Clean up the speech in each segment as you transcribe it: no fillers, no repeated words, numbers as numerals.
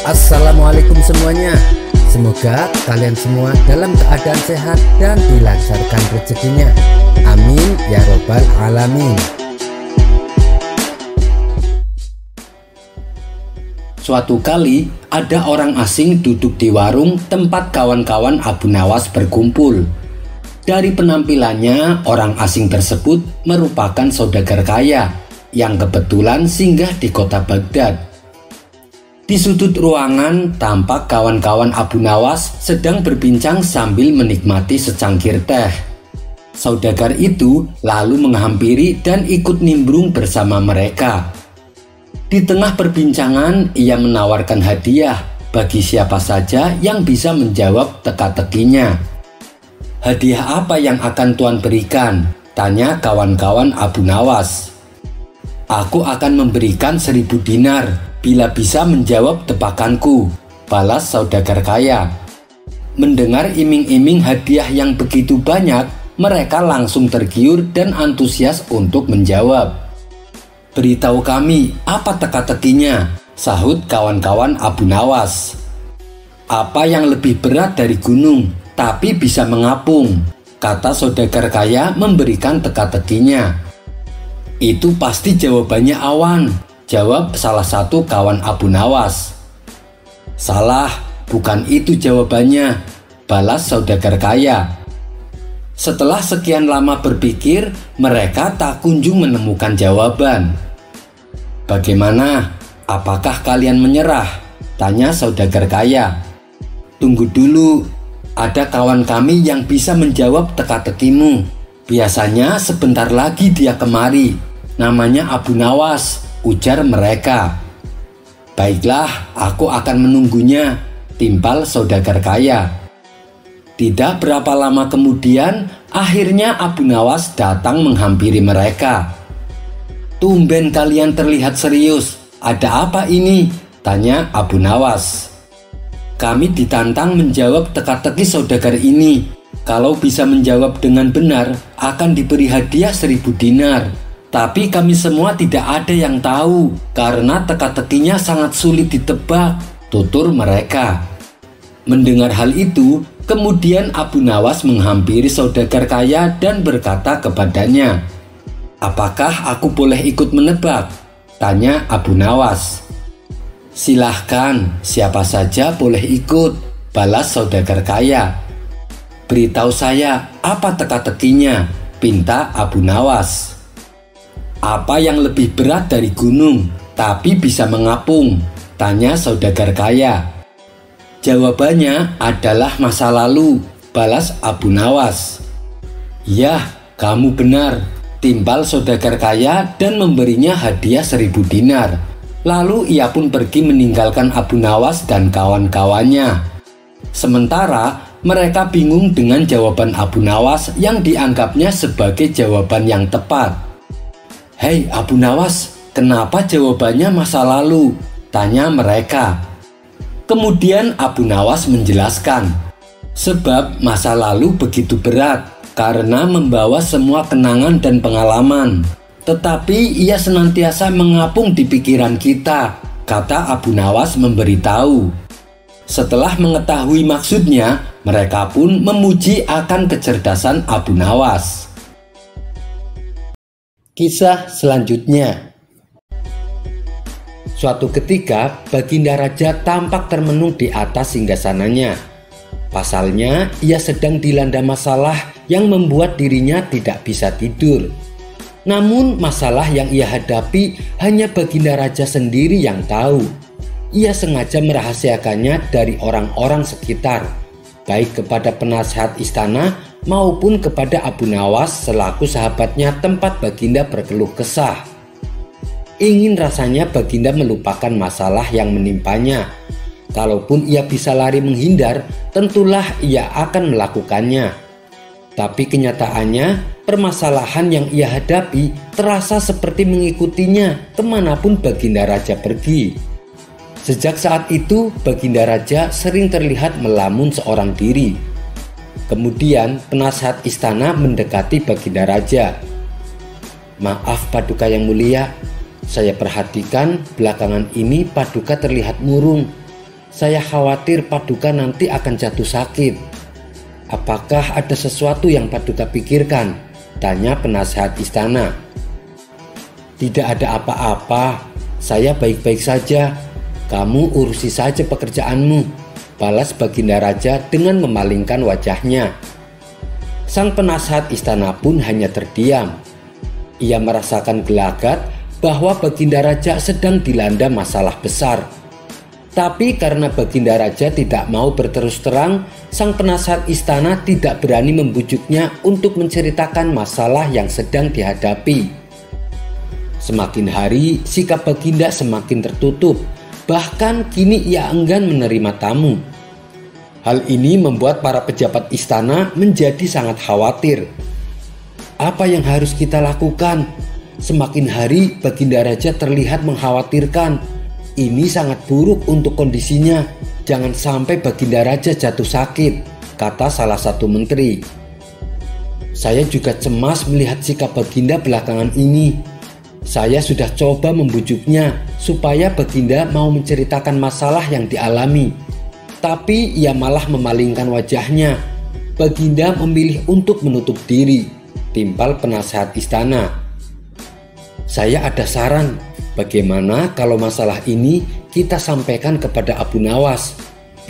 Assalamualaikum semuanya. Semoga kalian semua dalam keadaan sehat dan dilancarkan rezekinya. Amin ya robbal alamin. Suatu kali ada orang asing duduk di warung tempat kawan-kawan Abu Nawas berkumpul. Dari penampilannya, orang asing tersebut merupakan saudagar kaya yang kebetulan singgah di kota Baghdad. Di sudut ruangan, tampak kawan-kawan Abu Nawas sedang berbincang sambil menikmati secangkir teh. Saudagar itu lalu menghampiri dan ikut nimbrung bersama mereka. Di tengah perbincangan, ia menawarkan hadiah bagi siapa saja yang bisa menjawab teka-tekinya. "Hadiah apa yang akan Tuan berikan?" tanya kawan-kawan Abu Nawas. "Aku akan memberikan 1000 dinar bila bisa menjawab tebakanku," balas saudagar kaya. Mendengar iming-iming hadiah yang begitu banyak, mereka langsung tergiur dan antusias untuk menjawab. "Beritahu kami apa teka-tekinya," sahut kawan-kawan Abu Nawas. "Apa yang lebih berat dari gunung tapi bisa mengapung?" kata saudagar kaya memberikan teka-tekinya. "Itu pasti jawabannya awan," jawab salah satu kawan Abu Nawas. "Salah, bukan itu jawabannya," balas saudagar kaya. Setelah sekian lama berpikir, mereka tak kunjung menemukan jawaban. "Bagaimana? Apakah kalian menyerah?" tanya saudagar kaya. "Tunggu dulu, ada kawan kami yang bisa menjawab teka-tekimu. Biasanya sebentar lagi dia kemari. Namanya Abu Nawas," ujar mereka. "Baiklah, aku akan menunggunya," timpal saudagar kaya. Tidak berapa lama kemudian, akhirnya Abu Nawas datang menghampiri mereka. "Tumben kalian terlihat serius. Ada apa ini?" tanya Abu Nawas. "Kami ditantang menjawab teka-teki saudagar ini. Kalau bisa menjawab dengan benar, akan diberi hadiah 1000 dinar. Tapi kami semua tidak ada yang tahu karena teka-tekinya sangat sulit ditebak," tutur mereka. Mendengar hal itu, kemudian Abu Nawas menghampiri saudagar kaya dan berkata kepadanya. "Apakah aku boleh ikut menebak?" tanya Abu Nawas. "Silahkan, siapa saja boleh ikut," balas saudagar kaya. "Beritahu saya apa teka-tekinya," pinta Abu Nawas. "Apa yang lebih berat dari gunung tapi bisa mengapung?" tanya saudagar kaya. "Jawabannya adalah masa lalu," balas Abu Nawas. "Yah, kamu benar," timpal saudagar kaya dan memberinya hadiah 1000 dinar. Lalu ia pun pergi meninggalkan Abu Nawas dan kawan-kawannya. Sementara mereka bingung dengan jawaban Abu Nawas yang dianggapnya sebagai jawaban yang tepat. "Hei Abu Nawas, kenapa jawabannya masa lalu?" tanya mereka. Kemudian Abu Nawas menjelaskan, "Sebab masa lalu begitu berat karena membawa semua kenangan dan pengalaman. Tetapi ia senantiasa mengapung di pikiran kita," kata Abu Nawas memberitahu. Setelah mengetahui maksudnya, mereka pun memuji akan kecerdasan Abu Nawas. Kisah selanjutnya. Suatu ketika, Baginda Raja tampak termenung di atas singgasananya. Pasalnya, ia sedang dilanda masalah yang membuat dirinya tidak bisa tidur. Namun masalah yang ia hadapi hanya Baginda Raja sendiri yang tahu. Ia sengaja merahasiakannya dari orang-orang sekitar, baik kepada penasehat istana maupun kepada Abu Nawas selaku sahabatnya tempat Baginda berkeluh kesah. Ingin rasanya Baginda melupakan masalah yang menimpanya. Kalaupun ia bisa lari menghindar, tentulah ia akan melakukannya. Tapi kenyataannya, permasalahan yang ia hadapi terasa seperti mengikutinya kemanapun Baginda Raja pergi. Sejak saat itu, Baginda Raja sering terlihat melamun seorang diri. Kemudian penasehat istana mendekati Baginda Raja. "Maaf Paduka yang mulia, saya perhatikan belakangan ini Paduka terlihat murung. Saya khawatir Paduka nanti akan jatuh sakit. Apakah ada sesuatu yang Paduka pikirkan? Tanya penasehat istana. Tidak ada apa-apa, saya baik-baik saja. Kamu urusi saja pekerjaanmu, balas Baginda Raja dengan memalingkan wajahnya. Sang penasehat istana pun hanya terdiam. Ia merasakan gelagat bahwa Baginda Raja sedang dilanda masalah besar. Tapi karena Baginda Raja tidak mau berterus terang, sang penasehat istana tidak berani membujuknya untuk menceritakan masalah yang sedang dihadapi. Semakin hari, sikap Baginda semakin tertutup. Bahkan kini ia enggan menerima tamu. Hal ini membuat para pejabat istana menjadi sangat khawatir. Apa yang harus kita lakukan? Semakin hari Baginda Raja terlihat mengkhawatirkan. Ini sangat buruk untuk kondisinya. Jangan sampai Baginda Raja jatuh sakit, kata salah satu menteri. Saya juga cemas melihat sikap Baginda belakangan ini. Saya sudah coba membujuknya supaya Baginda mau menceritakan masalah yang dialami. Tapi ia malah memalingkan wajahnya. Baginda memilih untuk menutup diri, timpal penasehat istana. Saya ada saran, bagaimana kalau masalah ini kita sampaikan kepada Abu Nawas?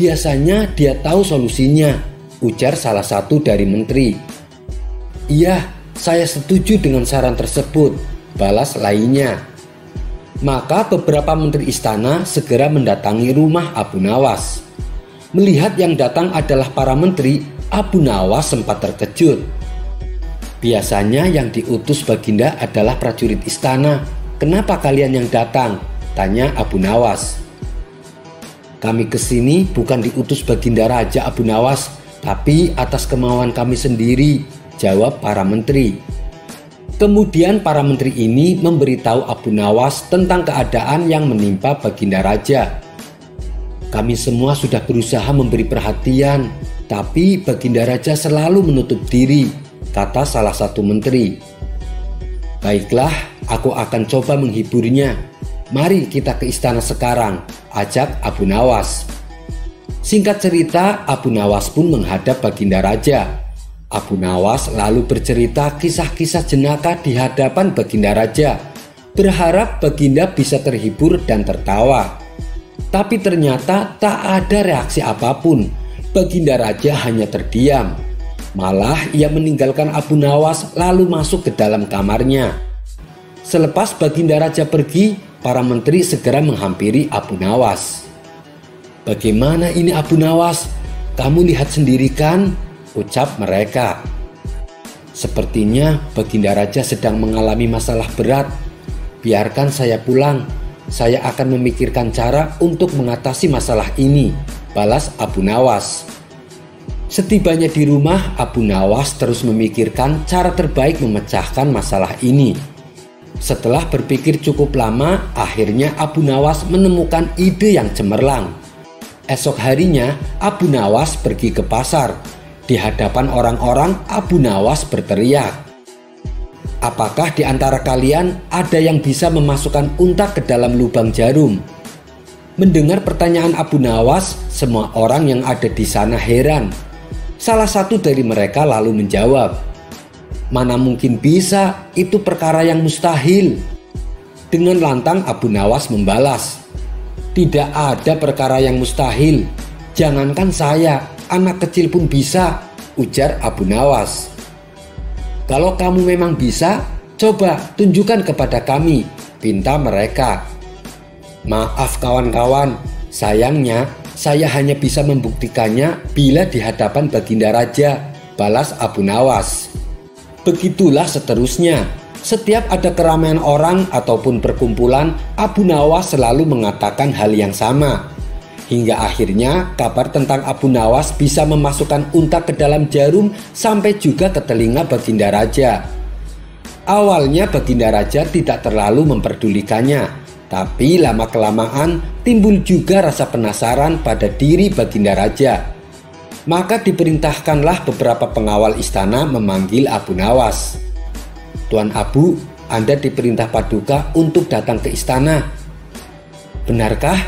Biasanya dia tahu solusinya, ujar salah satu dari menteri. Iya, saya setuju dengan saran tersebut, balas lainnya. Maka beberapa menteri istana segera mendatangi rumah Abu Nawas. Melihat yang datang adalah para menteri, Abu Nawas sempat terkejut. Biasanya yang diutus Baginda adalah prajurit istana. Kenapa kalian yang datang? Tanya Abu Nawas. Kami kesini bukan diutus Baginda Raja Abu Nawas, tapi atas kemauan kami sendiri, jawab para menteri. Kemudian para menteri ini memberitahu Abu Nawas tentang keadaan yang menimpa Baginda Raja. Kami semua sudah berusaha memberi perhatian, tapi Baginda Raja selalu menutup diri, kata salah satu menteri. Baiklah, aku akan coba menghiburnya. Mari kita ke istana sekarang, ajak Abu Nawas. Singkat cerita, Abu Nawas pun menghadap Baginda Raja. Abu Nawas lalu bercerita kisah-kisah jenaka di hadapan Baginda Raja, berharap Baginda bisa terhibur dan tertawa. Tapi ternyata tak ada reaksi apapun. Baginda Raja hanya terdiam. Malah ia meninggalkan Abu Nawas lalu masuk ke dalam kamarnya. Selepas Baginda Raja pergi, para menteri segera menghampiri Abu Nawas. Bagaimana ini Abu Nawas? Kamu lihat sendiri kan? Ucap mereka. Sepertinya Baginda Raja sedang mengalami masalah berat. Biarkan saya pulang. Saya akan memikirkan cara untuk mengatasi masalah ini, balas Abu Nawas. Setibanya di rumah, Abu Nawas terus memikirkan cara terbaik memecahkan masalah ini. Setelah berpikir cukup lama, akhirnya Abu Nawas menemukan ide yang cemerlang. Esok harinya, Abu Nawas pergi ke pasar. Di hadapan orang-orang, Abu Nawas berteriak, "Apakah di antara kalian ada yang bisa memasukkan unta ke dalam lubang jarum?" Mendengar pertanyaan Abu Nawas, semua orang yang ada di sana heran. Salah satu dari mereka lalu menjawab, "Mana mungkin bisa, itu perkara yang mustahil." Dengan lantang Abu Nawas membalas, "Tidak ada perkara yang mustahil. Jangankan saya, anak kecil pun bisa," ujar Abu Nawas. "Kalau kamu memang bisa, coba tunjukkan kepada kami," pinta mereka. "Maaf kawan-kawan, sayangnya saya hanya bisa membuktikannya bila di hadapan Baginda Raja," balas Abu Nawas. Begitulah seterusnya. Setiap ada keramaian orang ataupun perkumpulan, Abu Nawas selalu mengatakan hal yang sama. Hingga akhirnya kabar tentang Abu Nawas bisa memasukkan unta ke dalam jarum sampai juga ke telinga Baginda Raja. Awalnya Baginda Raja tidak terlalu memperdulikannya, tapi lama-kelamaan timbul juga rasa penasaran pada diri Baginda Raja. Maka diperintahkanlah beberapa pengawal istana memanggil Abu Nawas. "Tuan Abu, Anda diperintah Paduka untuk datang ke istana." "Benarkah?"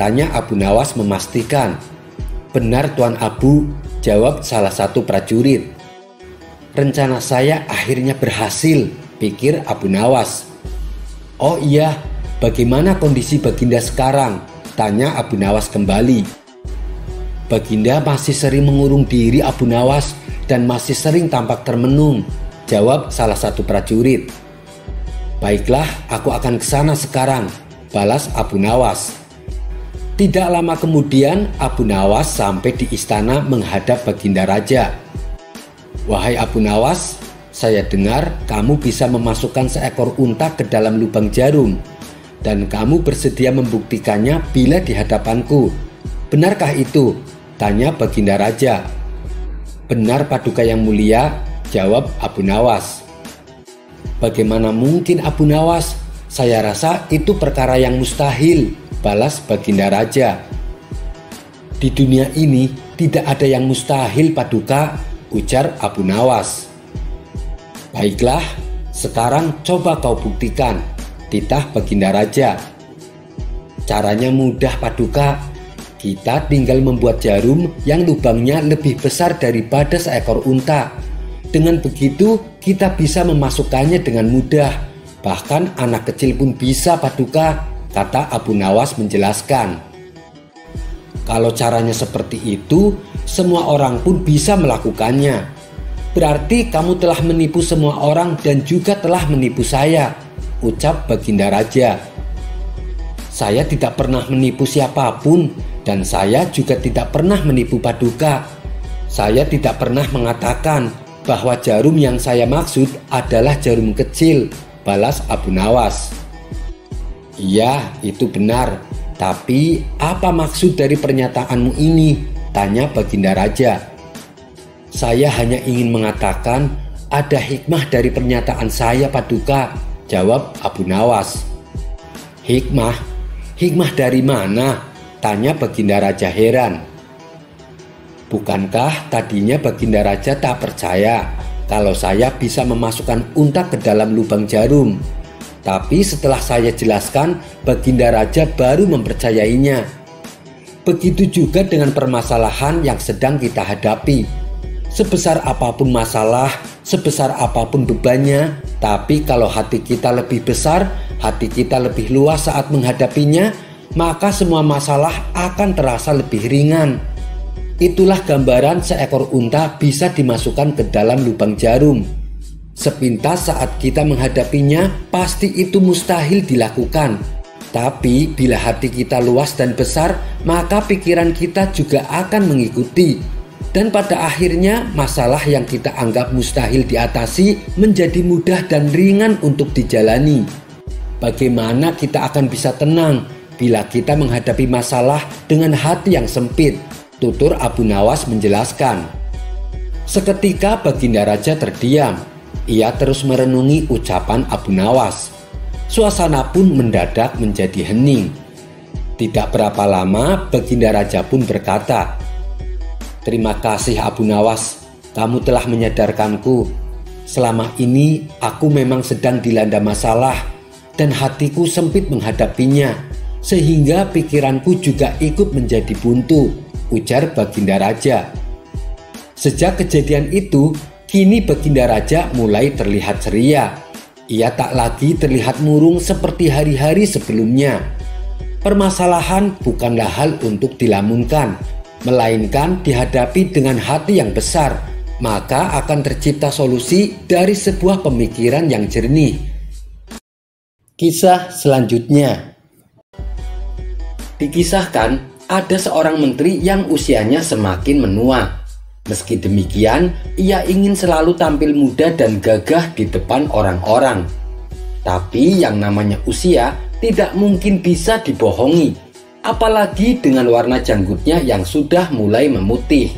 Tanya Abu Nawas memastikan. Benar Tuan Abu, jawab salah satu prajurit. Rencana saya akhirnya berhasil, pikir Abu Nawas. Oh iya, bagaimana kondisi Baginda sekarang? Tanya Abu Nawas kembali. Baginda masih sering mengurung diri Abu Nawas dan masih sering tampak termenung, jawab salah satu prajurit. Baiklah, aku akan ke sana sekarang, balas Abu Nawas. Tidak lama kemudian Abu Nawas sampai di istana menghadap Baginda Raja. Wahai Abu Nawas, saya dengar kamu bisa memasukkan seekor unta ke dalam lubang jarum dan kamu bersedia membuktikannya bila di hadapanku. Benarkah itu? Tanya Baginda Raja. Benar Paduka yang mulia, jawab Abu Nawas. Bagaimana mungkin Abu Nawas? Saya rasa itu perkara yang mustahil, balas Baginda Raja. Di dunia ini tidak ada yang mustahil Paduka, ujar Abu Nawas. Baiklah, sekarang coba kau buktikan, titah Baginda Raja. Caranya mudah Paduka, kita tinggal membuat jarum yang lubangnya lebih besar daripada seekor unta. Dengan begitu kita bisa memasukkannya dengan mudah. Bahkan anak kecil pun bisa Paduka, kata Abu Nawas menjelaskan. Kalau caranya seperti itu, semua orang pun bisa melakukannya. Berarti kamu telah menipu semua orang dan juga telah menipu saya, ucap Baginda Raja. Saya tidak pernah menipu siapapun dan saya juga tidak pernah menipu Paduka. Saya tidak pernah mengatakan bahwa jarum yang saya maksud adalah jarum kecil, balas Abu Nawas. Iya, itu benar. Tapi apa maksud dari pernyataanmu ini? Tanya Baginda Raja. Saya hanya ingin mengatakan ada hikmah dari pernyataan saya Paduka, jawab Abu Nawas. Hikmah? Hikmah dari mana? Tanya Baginda Raja heran. Bukankah tadinya Baginda Raja tak percaya kalau saya bisa memasukkan unta ke dalam lubang jarum? Tapi setelah saya jelaskan, Baginda Raja baru mempercayainya. Begitu juga dengan permasalahan yang sedang kita hadapi. Sebesar apapun masalah, sebesar apapun bebannya, tapi kalau hati kita lebih besar, hati kita lebih luas saat menghadapinya, maka semua masalah akan terasa lebih ringan. Itulah gambaran seekor unta bisa dimasukkan ke dalam lubang jarum. Sepintas saat kita menghadapinya, pasti itu mustahil dilakukan. Tapi bila hati kita luas dan besar, maka pikiran kita juga akan mengikuti. Dan pada akhirnya masalah yang kita anggap mustahil diatasi menjadi mudah dan ringan untuk dijalani. Bagaimana kita akan bisa tenang bila kita menghadapi masalah dengan hati yang sempit? Tutur Abu Nawas menjelaskan. Seketika Baginda Raja terdiam. Ia terus merenungi ucapan Abu Nawas. Suasana pun mendadak menjadi hening. Tidak berapa lama Baginda Raja pun berkata, "Terima kasih Abu Nawas, kamu telah menyadarkanku. Selama ini aku memang sedang dilanda masalah dan hatiku sempit menghadapinya, sehingga pikiranku juga ikut menjadi buntu," ujar Baginda Raja. Sejak kejadian itu, kini Baginda Raja mulai terlihat ceria. Ia tak lagi terlihat murung seperti hari-hari sebelumnya. Permasalahan bukanlah hal untuk dilamunkan, melainkan dihadapi dengan hati yang besar, maka akan tercipta solusi dari sebuah pemikiran yang jernih. Kisah selanjutnya. Dikisahkan ada seorang menteri yang usianya semakin menua. Meski demikian, ia ingin selalu tampil muda dan gagah di depan orang-orang. Tapi yang namanya usia tidak mungkin bisa dibohongi, apalagi dengan warna janggutnya yang sudah mulai memutih.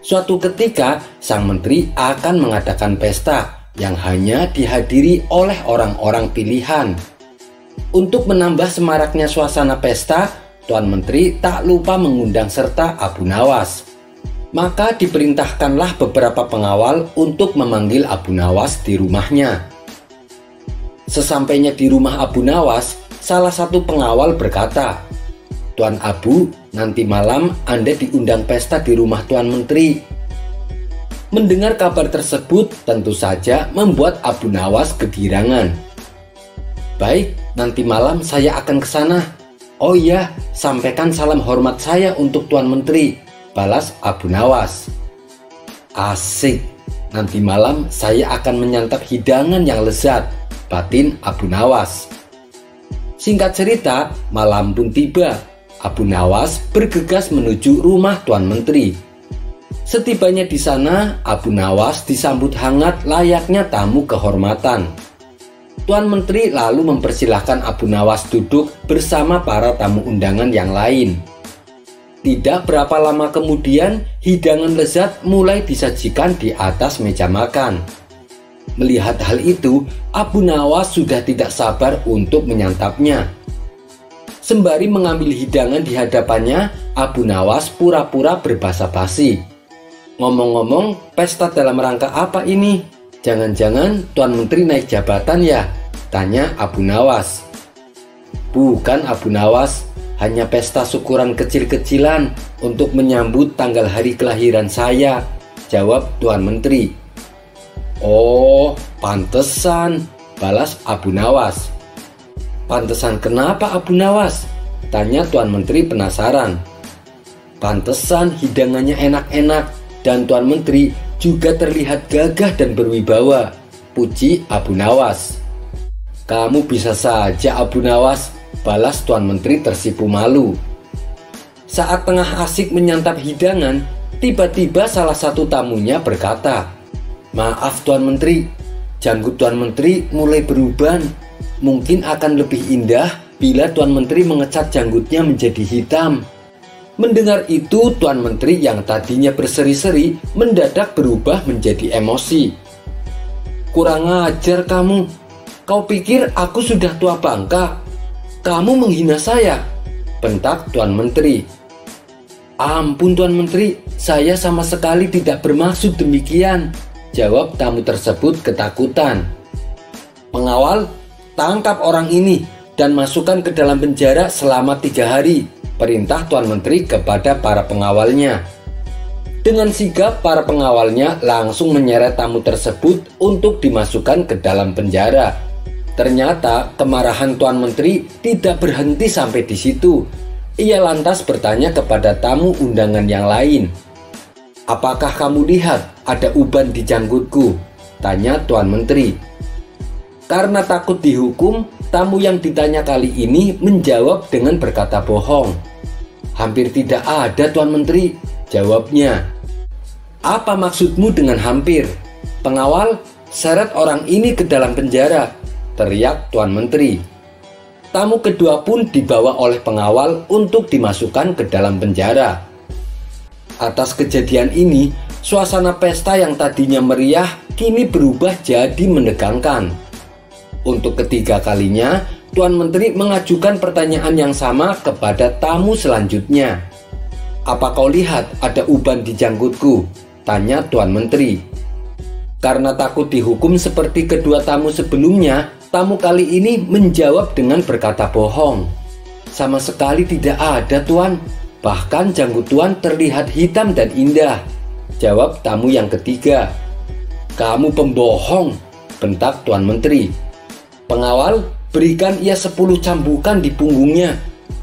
Suatu ketika, sang menteri akan mengadakan pesta yang hanya dihadiri oleh orang-orang pilihan. Untuk menambah semaraknya suasana pesta, Tuan Menteri tak lupa mengundang serta Abu Nawas. Maka diperintahkanlah beberapa pengawal untuk memanggil Abu Nawas di rumahnya. Sesampainya di rumah Abu Nawas, salah satu pengawal berkata, Tuan Abu, nanti malam Anda diundang pesta di rumah Tuan Menteri. Mendengar kabar tersebut tentu saja membuat Abu Nawas kegirangan. Baik, nanti malam saya akan ke sana. Oh iya, sampaikan salam hormat saya untuk Tuan Menteri, balas Abu Nawas. Asik, nanti malam saya akan menyantap hidangan yang lezat, batin Abu Nawas. Singkat cerita, malam pun tiba. Abu Nawas bergegas menuju rumah Tuan Menteri. Setibanya di sana, Abu Nawas disambut hangat layaknya tamu kehormatan. Tuan Menteri lalu mempersilahkan Abu Nawas duduk bersama para tamu undangan yang lain. Tidak berapa lama kemudian, hidangan lezat mulai disajikan di atas meja makan. Melihat hal itu, Abu Nawas sudah tidak sabar untuk menyantapnya. Sembari mengambil hidangan di hadapannya, Abu Nawas pura-pura berbasa-basi. Ngomong-ngomong, pesta dalam rangka apa ini? Jangan-jangan Tuan Menteri naik jabatan ya? Tanya Abu Nawas. Bukan Abu Nawas, hanya pesta syukuran kecil-kecilan untuk menyambut tanggal hari kelahiran saya, jawab Tuan Menteri. Oh, pantesan, balas Abu Nawas. Pantesan kenapa Abu Nawas? Tanya Tuan Menteri penasaran. Pantesan hidangannya enak-enak dan Tuan Menteri juga terlihat gagah dan berwibawa, puji Abu Nawas. Kamu bisa saja Abu Nawas, balas Tuan Menteri tersipu malu. Saat tengah asik menyantap hidangan, tiba-tiba salah satu tamunya berkata, "Maaf Tuan Menteri, janggut Tuan Menteri mulai beruban. Mungkin akan lebih indah bila Tuan Menteri mengecat janggutnya menjadi hitam." Mendengar itu, Tuan Menteri yang tadinya berseri-seri mendadak berubah menjadi emosi. "Kurang ajar kamu. Kau pikir aku sudah tua bangka? Kamu menghina saya," bentak Tuan Menteri. "Ampun Tuan Menteri, saya sama sekali tidak bermaksud demikian," jawab tamu tersebut ketakutan. "Pengawal, tangkap orang ini dan masukkan ke dalam penjara selama 3 hari, perintah Tuan Menteri kepada para pengawalnya. Dengan sigap para pengawalnya langsung menyeret tamu tersebut untuk dimasukkan ke dalam penjara. Ternyata kemarahan Tuan Menteri tidak berhenti sampai di situ. Ia lantas bertanya kepada tamu undangan yang lain. "Apakah kamu lihat ada uban di janggutku?" tanya Tuan Menteri. Karena takut dihukum, tamu yang ditanya kali ini menjawab dengan berkata bohong. "Hampir tidak ada Tuan Menteri," jawabnya. "Apa maksudmu dengan hampir? Pengawal, seret orang ini ke dalam penjara," teriak Tuan Menteri. Tamu kedua pun dibawa oleh pengawal untuk dimasukkan ke dalam penjara. Atas kejadian ini, suasana pesta yang tadinya meriah kini berubah jadi menegangkan. Untuk ketiga kalinya, Tuan Menteri mengajukan pertanyaan yang sama kepada tamu selanjutnya. "Apa kau lihat ada uban di janggutku?" tanya Tuan Menteri. Karena takut dihukum seperti kedua tamu sebelumnya, tamu kali ini menjawab dengan berkata bohong. "Sama sekali tidak ada Tuan, bahkan janggut Tuan terlihat hitam dan indah," jawab tamu yang ketiga. "Kamu pembohong," bentak Tuan Menteri. "Pengawal, berikan ia 10 cambukan di punggungnya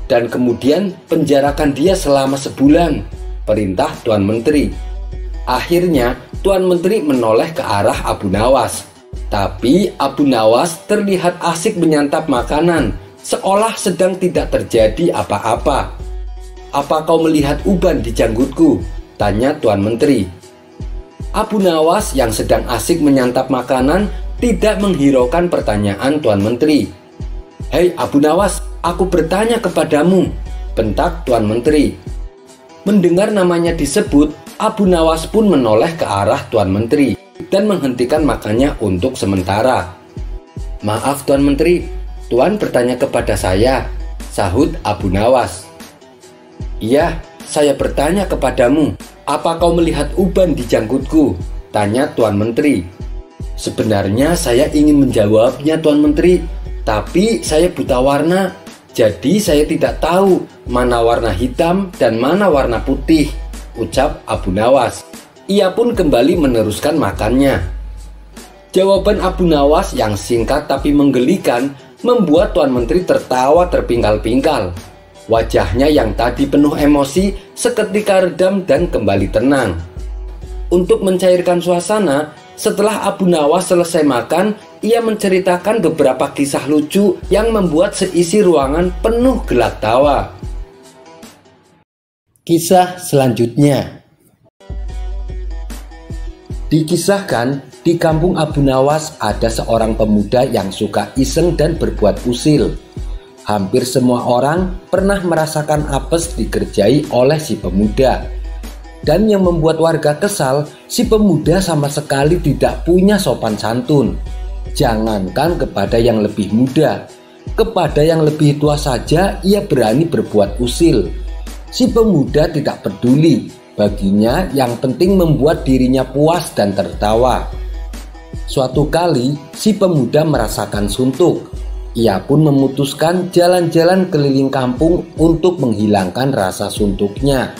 dan kemudian penjarakan dia selama sebulan," perintah Tuan Menteri. Akhirnya Tuan Menteri menoleh ke arah Abu Nawas. Tapi Abu Nawas terlihat asik menyantap makanan, seolah sedang tidak terjadi apa-apa. "Apa kau melihat uban di janggutku?" tanya Tuan Menteri. Abu Nawas yang sedang asik menyantap makanan tidak menghiraukan pertanyaan Tuan Menteri. "Hei Abu Nawas, aku bertanya kepadamu," bentak Tuan Menteri. Mendengar namanya disebut, Abu Nawas pun menoleh ke arah Tuan Menteri dan menghentikan makannya untuk sementara. "Maaf Tuan Menteri, Tuan bertanya kepada saya," sahut Abu Nawas. "Iya, saya bertanya kepadamu, apa kau melihat uban di janggutku?" tanya Tuan Menteri. "Sebenarnya saya ingin menjawabnya Tuan Menteri, tapi saya buta warna, Jadi saya tidak tahu mana warna hitam dan mana warna putih, ucap Abu Nawas. Ia pun kembali meneruskan makannya. Jawaban Abu Nawas yang singkat tapi menggelikan membuat Tuan Menteri tertawa terpingkal-pingkal. Wajahnya yang tadi penuh emosi seketika redam dan kembali tenang. Untuk mencairkan suasana, setelah Abu Nawas selesai makan, ia menceritakan beberapa kisah lucu yang membuat seisi ruangan penuh gelak tawa. Kisah selanjutnya. Dikisahkan, di kampung Abu Nawas ada seorang pemuda yang suka iseng dan berbuat usil. Hampir semua orang pernah merasakan apes dikerjai oleh si pemuda. Dan yang membuat warga kesal, si pemuda sama sekali tidak punya sopan santun. Jangankan kepada yang lebih muda, kepada yang lebih tua saja ia berani berbuat usil. Si pemuda tidak peduli, baginya yang penting membuat dirinya puas dan tertawa. Suatu kali si pemuda merasakan suntuk. Ia pun memutuskan jalan-jalan keliling kampung untuk menghilangkan rasa suntuknya.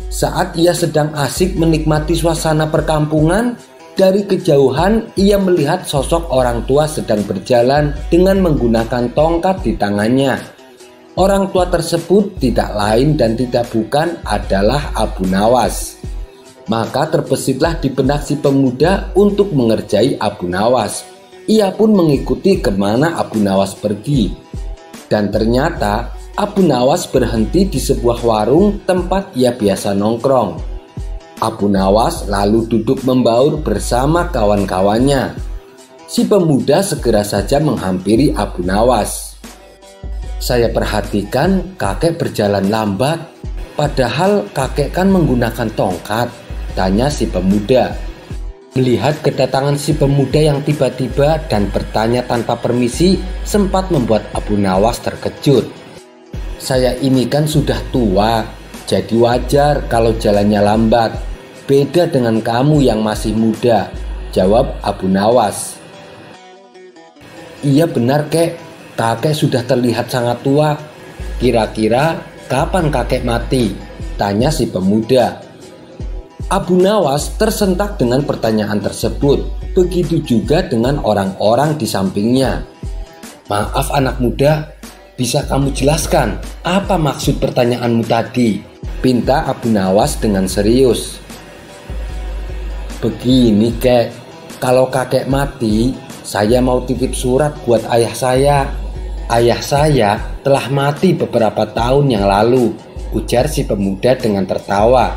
Saat ia sedang asik menikmati suasana perkampungan, dari kejauhan ia melihat sosok orang tua sedang berjalan dengan menggunakan tongkat di tangannya. Orang tua tersebut tidak lain dan tidak bukan adalah Abu Nawas. Maka terbesitlah di benak si pemuda untuk mengerjai Abu Nawas. Ia pun mengikuti kemana Abu Nawas pergi. Dan ternyata Abu Nawas berhenti di sebuah warung tempat ia biasa nongkrong. Abu Nawas lalu duduk membaur bersama kawan-kawannya. Si pemuda segera saja menghampiri Abu Nawas. Saya perhatikan kakek berjalan lambat, padahal kakek kan menggunakan tongkat, tanya si pemuda. Melihat kedatangan si pemuda yang tiba-tiba dan bertanya tanpa permisi sempat membuat Abu Nawas terkejut. Saya ini kan sudah tua, jadi wajar kalau jalannya lambat. Beda dengan kamu yang masih muda, jawab Abu Nawas. Iya benar kek, kakek sudah terlihat sangat tua. Kira-kira kapan kakek mati? Tanya si pemuda. Abu Nawas tersentak dengan pertanyaan tersebut. Begitu juga dengan orang-orang di sampingnya. Maaf anak muda, bisa kamu jelaskan apa maksud pertanyaanmu tadi? Pinta Abu Nawas dengan serius. Begini kek, kalau kakek mati, saya mau titip surat buat ayah saya. Ayah saya telah mati beberapa tahun yang lalu, ujar si pemuda dengan tertawa.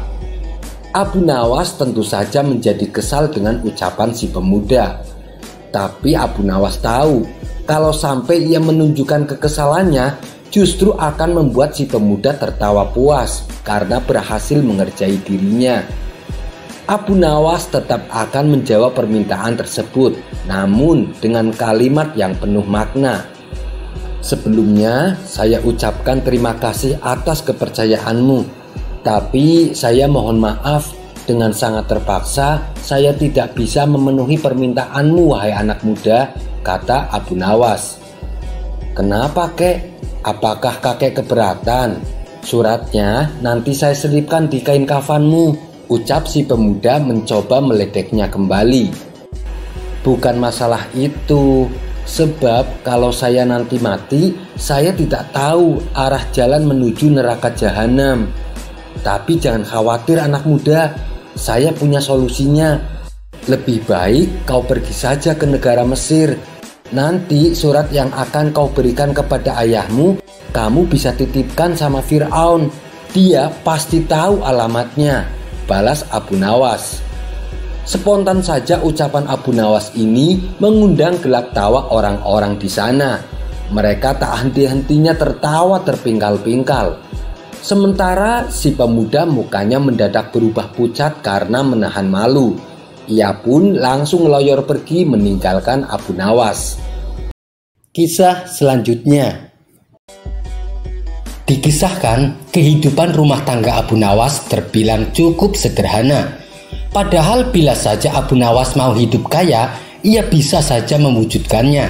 Abu Nawas tentu saja menjadi kesal dengan ucapan si pemuda. Tapi Abu Nawas tahu, kalau sampai ia menunjukkan kekesalannya, justru akan membuat si pemuda tertawa puas karena berhasil mengerjai dirinya. Abu Nawas tetap akan menjawab permintaan tersebut, namun dengan kalimat yang penuh makna. Sebelumnya, saya ucapkan terima kasih atas kepercayaanmu, tapi saya mohon maaf, dengan sangat terpaksa saya tidak bisa memenuhi permintaanmu wahai anak muda, kata Abu Nawas. Kenapa kek? Apakah kakek keberatan? Suratnya nanti saya selipkan di kain kafanmu, ucap si pemuda mencoba meledeknya kembali. Bukan masalah itu, sebab kalau saya nanti mati, saya tidak tahu arah jalan menuju neraka jahanam. Tapi jangan khawatir anak muda, saya punya solusinya. Lebih baik kau pergi saja ke negara Mesir. Nanti surat yang akan kau berikan kepada ayahmu, kamu bisa titipkan sama Fir'aun. Dia pasti tahu alamatnya, balas Abu Nawas. Spontan saja ucapan Abu Nawas ini mengundang gelak tawa orang-orang di sana. Mereka tak henti-hentinya tertawa terpingkal-pingkal. Sementara si pemuda mukanya mendadak berubah pucat karena menahan malu. Ia pun langsung ngeloyor pergi meninggalkan Abu Nawas. Kisah selanjutnya. Dikisahkan, kehidupan rumah tangga Abu Nawas terbilang cukup sederhana. Padahal bila saja Abu Nawas mau hidup kaya, ia bisa saja mewujudkannya.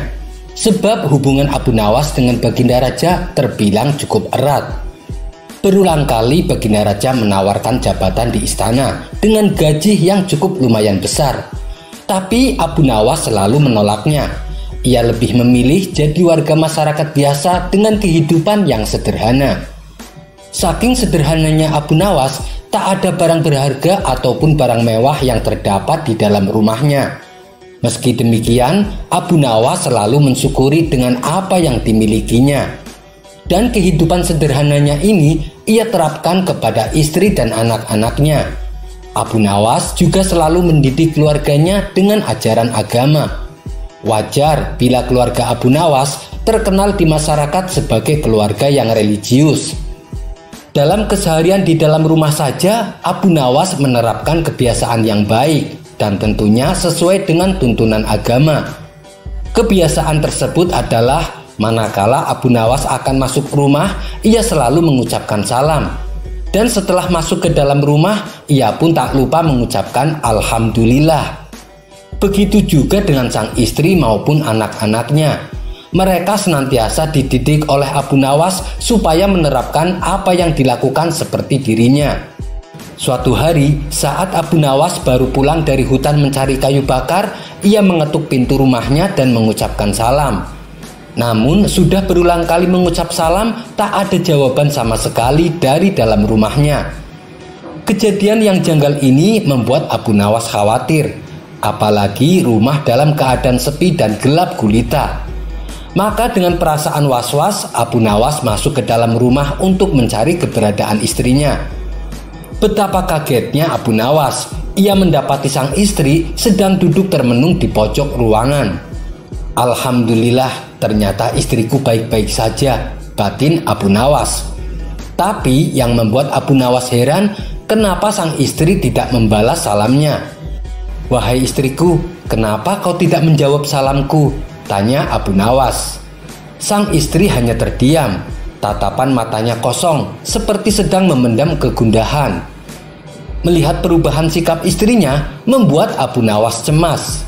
sebab hubungan Abu Nawas dengan Baginda Raja terbilang cukup erat. Berulang kali Baginda Raja menawarkan jabatan di istana dengan gaji yang cukup lumayan besar. Tapi Abu Nawas selalu menolaknya. Ia lebih memilih jadi warga masyarakat biasa dengan kehidupan yang sederhana. Saking sederhananya Abu Nawas, tak ada barang berharga ataupun barang mewah yang terdapat di dalam rumahnya. Meski demikian, Abu Nawas selalu mensyukuri dengan apa yang dimilikinya. Dan kehidupan sederhananya ini ia terapkan kepada istri dan anak-anaknya. Abu Nawas juga selalu mendidik keluarganya dengan ajaran agama. Wajar bila keluarga Abu Nawas terkenal di masyarakat sebagai keluarga yang religius. Dalam keseharian di dalam rumah saja, Abu Nawas menerapkan kebiasaan yang baik dan tentunya sesuai dengan tuntunan agama. Kebiasaan tersebut adalah manakala Abu Nawas akan masuk rumah, ia selalu mengucapkan salam. Dan setelah masuk ke dalam rumah, ia pun tak lupa mengucapkan Alhamdulillah. Begitu juga dengan sang istri maupun anak-anaknya. Mereka senantiasa dididik oleh Abu Nawas supaya menerapkan apa yang dilakukan seperti dirinya. Suatu hari, saat Abu Nawas baru pulang dari hutan mencari kayu bakar, ia mengetuk pintu rumahnya dan mengucapkan salam. Namun, sudah berulang kali mengucap salam, tak ada jawaban sama sekali dari dalam rumahnya. Kejadian yang janggal ini membuat Abu Nawas khawatir, apalagi rumah dalam keadaan sepi dan gelap gulita. Maka dengan perasaan was-was, Abu Nawas masuk ke dalam rumah untuk mencari keberadaan istrinya. Betapa kagetnya Abu Nawas, ia mendapati sang istri sedang duduk termenung di pojok ruangan. Alhamdulillah, ternyata istriku baik-baik saja, batin Abu Nawas. Tapi yang membuat Abu Nawas heran, kenapa sang istri tidak membalas salamnya. Wahai istriku, kenapa kau tidak menjawab salamku? Tanya Abu Nawas. Sang istri hanya terdiam, tatapan matanya kosong, seperti sedang memendam kegundahan. Melihat perubahan sikap istrinya, membuat Abu Nawas cemas.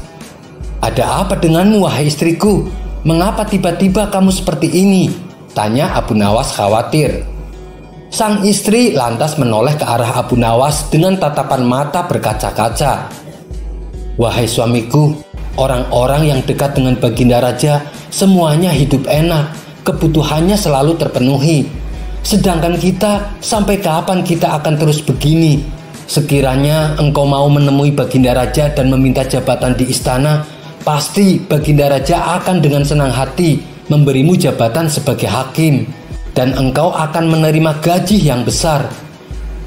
Ada apa denganmu, wahai istriku? Mengapa tiba-tiba kamu seperti ini? Tanya Abu Nawas khawatir. Sang istri lantas menoleh ke arah Abu Nawas dengan tatapan mata berkaca-kaca. Wahai suamiku, orang-orang yang dekat dengan Baginda Raja semuanya hidup enak, kebutuhannya selalu terpenuhi. Sedangkan kita, sampai kapan kita akan terus begini? Sekiranya engkau mau menemui Baginda Raja dan meminta jabatan di istana, pasti Baginda Raja akan dengan senang hati memberimu jabatan sebagai hakim, dan engkau akan menerima gaji yang besar.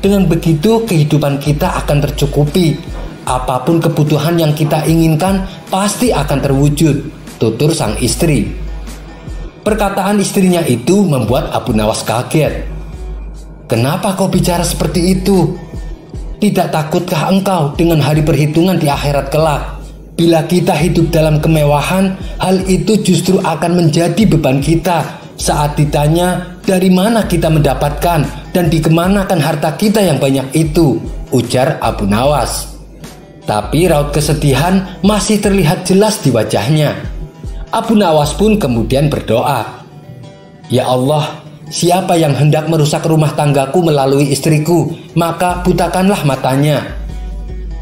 Dengan begitu kehidupan kita akan tercukupi. Apapun kebutuhan yang kita inginkan pasti akan terwujud, tutur sang istri. Perkataan istrinya itu membuat Abu Nawas kaget. Kenapa kau bicara seperti itu? Tidak takutkah engkau dengan hari perhitungan di akhirat kelak? Bila kita hidup dalam kemewahan, hal itu justru akan menjadi beban kita. Saat ditanya, dari mana kita mendapatkan dan dikemanakan harta kita yang banyak itu? Ujar Abu Nawas. Tapi raut kesedihan masih terlihat jelas di wajahnya. Abu Nawas pun kemudian berdoa, Ya Allah, siapa yang hendak merusak rumah tanggaku melalui istriku, maka butakanlah matanya.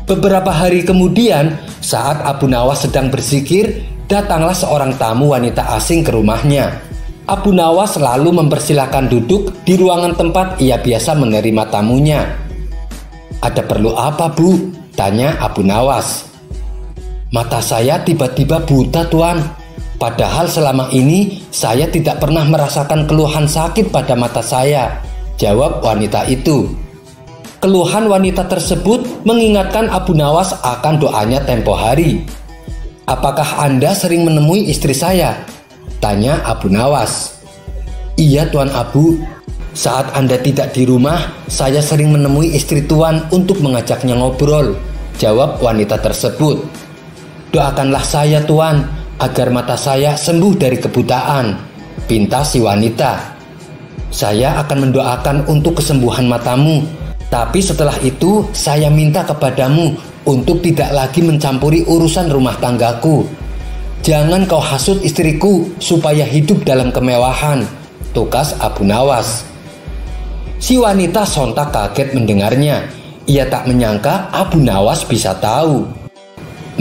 Beberapa hari kemudian, saat Abu Nawas sedang berzikir, datanglah seorang tamu wanita asing ke rumahnya. Abu Nawas selalu mempersilahkan duduk di ruangan tempat ia biasa menerima tamunya. Ada perlu apa, Bu? Tanya Abu Nawas. Mata saya tiba-tiba buta, Tuan. Padahal selama ini saya tidak pernah merasakan keluhan sakit pada mata saya, jawab wanita itu. Keluhan wanita tersebut mengingatkan Abu Nawas akan doanya tempo hari. Apakah Anda sering menemui istri saya? Tanya Abu Nawas. Iya, Tuan Abu. Saat Anda tidak di rumah, saya sering menemui istri Tuan untuk mengajaknya ngobrol, jawab wanita tersebut. Doakanlah saya, Tuan, agar mata saya sembuh dari kebutaan, pinta si wanita. Saya akan mendoakan untuk kesembuhan matamu, tapi setelah itu saya minta kepadamu untuk tidak lagi mencampuri urusan rumah tanggaku. "Jangan kau hasut istriku supaya hidup dalam kemewahan," tukas Abu Nawas. Si wanita sontak kaget mendengarnya. Ia tak menyangka Abu Nawas bisa tahu.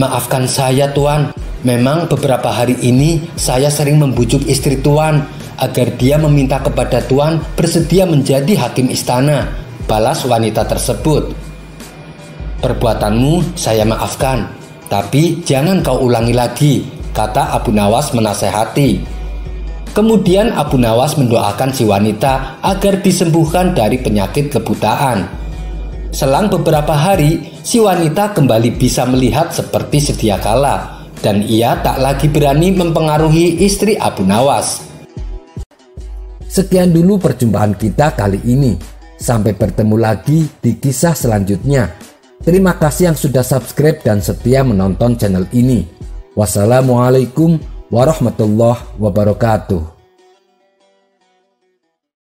"Maafkan saya, Tuan. Memang beberapa hari ini saya sering membujuk istri Tuan agar dia meminta kepada Tuan bersedia menjadi hakim istana," balas wanita tersebut. "Perbuatanmu saya maafkan, tapi jangan kau ulangi lagi," kata Abu Nawas menasehati. Kemudian Abu Nawas mendoakan si wanita agar disembuhkan dari penyakit kebutaan. Selang beberapa hari, si wanita kembali bisa melihat seperti sedia kala, dan ia tak lagi berani mempengaruhi istri Abu Nawas. Sekian dulu perjumpaan kita kali ini. Sampai bertemu lagi di kisah selanjutnya. Terima kasih yang sudah subscribe dan setia menonton channel ini. Wassalamualaikum warahmatullahi wabarakatuh.